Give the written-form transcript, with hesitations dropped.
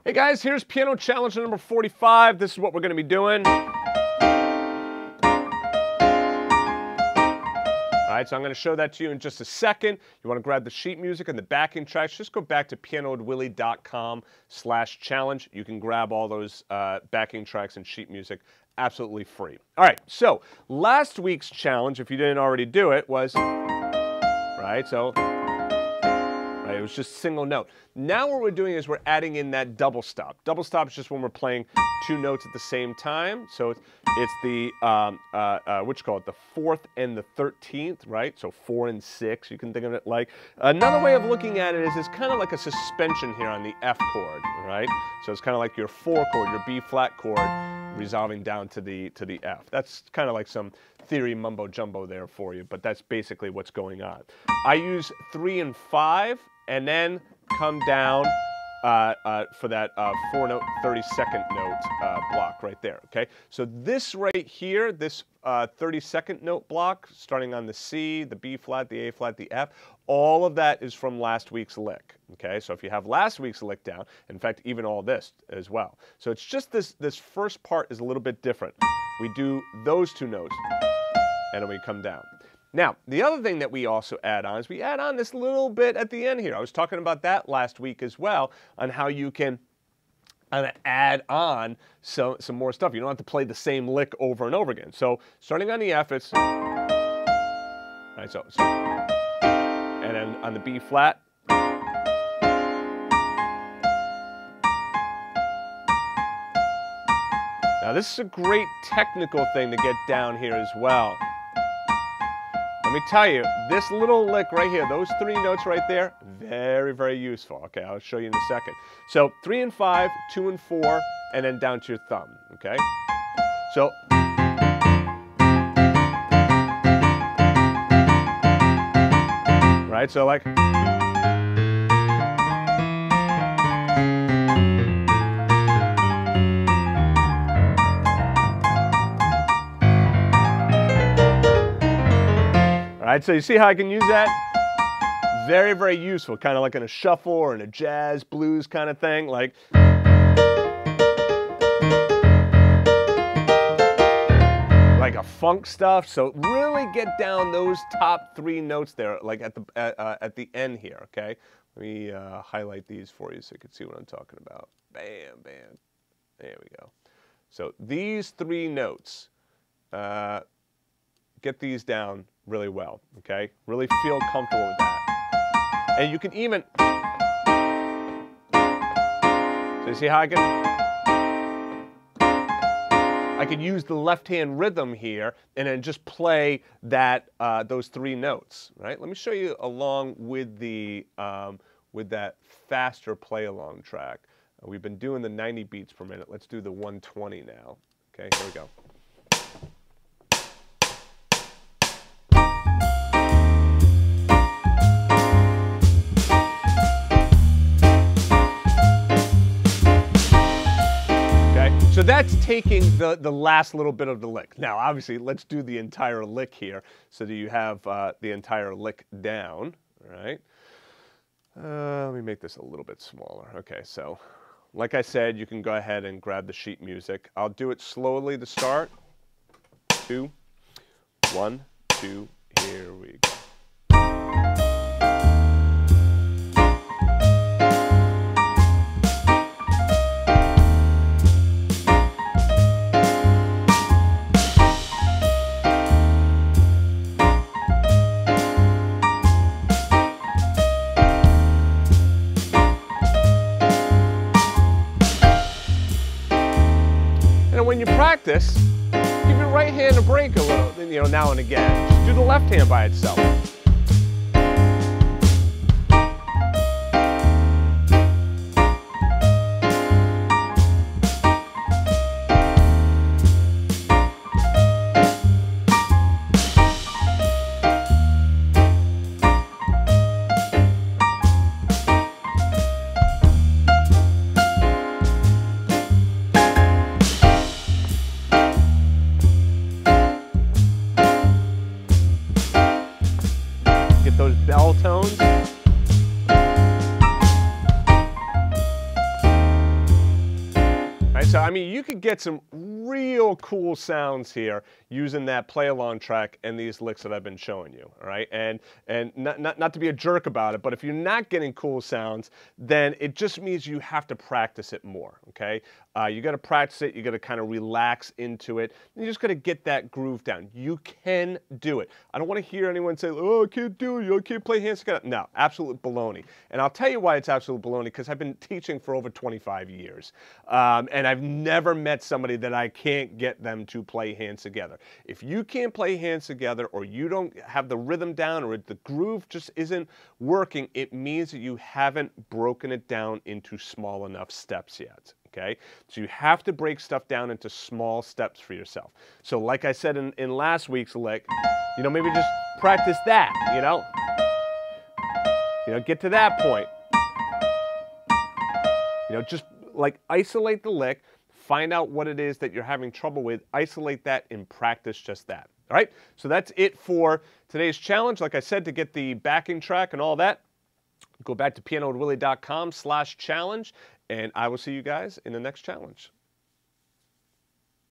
Hey guys, here's piano challenge number 45. This is what we're going to be doing. All right, so I'm going to show that to you in just a second. You want to grab the sheet music and the backing tracks. Just go back to pianowithwilly.com/challenge. You can grab all those backing tracks and sheet music absolutely free. All right, so last week's challenge, if you didn't already do it, was, it was just single note. Now what we're doing is we're adding in that double stop. Double stop is just when we're playing two notes at the same time. So it's the, what you call it, the 4th and the 13th, right? So 4 and 6, you can think of it like. Another way of looking at it is it's kind of like a suspension here on the F chord, right? So it's kind of like your 4 chord, your B flat chord, resolving down to the F. That's kind of like some theory mumbo jumbo there for you, but that's basically what's going on. I use 3 and 5, and then come down for that 4-note, 32nd note block right there, okay? So this right here, this 32nd note block, starting on the C, the B flat, the A flat, the F, all of that is from last week's lick, okay? So if you have last week's lick down, in fact, even all this as well. So it's just this first part is a little bit different. We do those two notes, and then we come down. Now, the other thing that we also add on is we add on this little bit at the end here. I was talking about that last week as well, on how you can add on some more stuff. You don't have to play the same lick over and over again. So starting on the F, it's, right, so and then on the B flat, now this is a great technical thing to get down here as well. Let me tell you, this little lick right here, those 3 notes right there, very, very useful. Okay, I'll show you in a second. So 3 and 5, 2 and 4, and then down to your thumb, okay? So, right, so like, all right, so you see how I can use that? Very, very useful, kind of like in a shuffle or in a jazz, blues kind of thing, like a funk stuff. So really get down those top 3 notes there, like at the end here, okay? Let me highlight these for you so you can see what I'm talking about. Bam, bam. There we go. So these 3 notes, get these down really well, okay? Really feel comfortable with that. And you can even, so you see how I can use the left-hand rhythm here and then just play that, those 3 notes, right? Let me show you along with the, with that faster play-along track. We've been doing the 90 beats per minute. Let's do the 120 now. Okay, here we go. So that's taking the last little bit of the lick. Now, obviously, let's do the entire lick here so that you have the entire lick down, all right? Let me make this a little bit smaller. Okay, so like I said, you can go ahead and grab the sheet music. I'll do it slowly to start. 2, 1, 2, here we go. When you practice, give your right hand a break a little, now and again. Just do the left hand by itself. So, I mean, you could get some real cool sounds here using that play-along track and these licks that I've been showing you, all right? And not to be a jerk about it, but if you're not getting cool sounds, then it just means you have to practice it more, okay? You got to practice it. You got to kind of relax into it. You just got to get that groove down. You can do it. I don't want to hear anyone say, "Oh, I can't do it. I can't play hands together." No, absolute baloney. And I'll tell you why it's absolute baloney, because I've been teaching for over 25 years. And I've never met somebody that I can't get them to play hands together. If you can't play hands together, or you don't have the rhythm down, or the groove just isn't working, it means that you haven't broken it down into small enough steps yet. Okay, so you have to break stuff down into small steps for yourself. So like I said in last week's lick, maybe just practice that, get to that point. Just like isolate the lick, find out what it is that you're having trouble with, isolate that, and practice just that. All right, so that's it for today's challenge. Like I said, to get the backing track and all that, go back to pianowithwillie.com/challenge, and I will see you guys in the next challenge.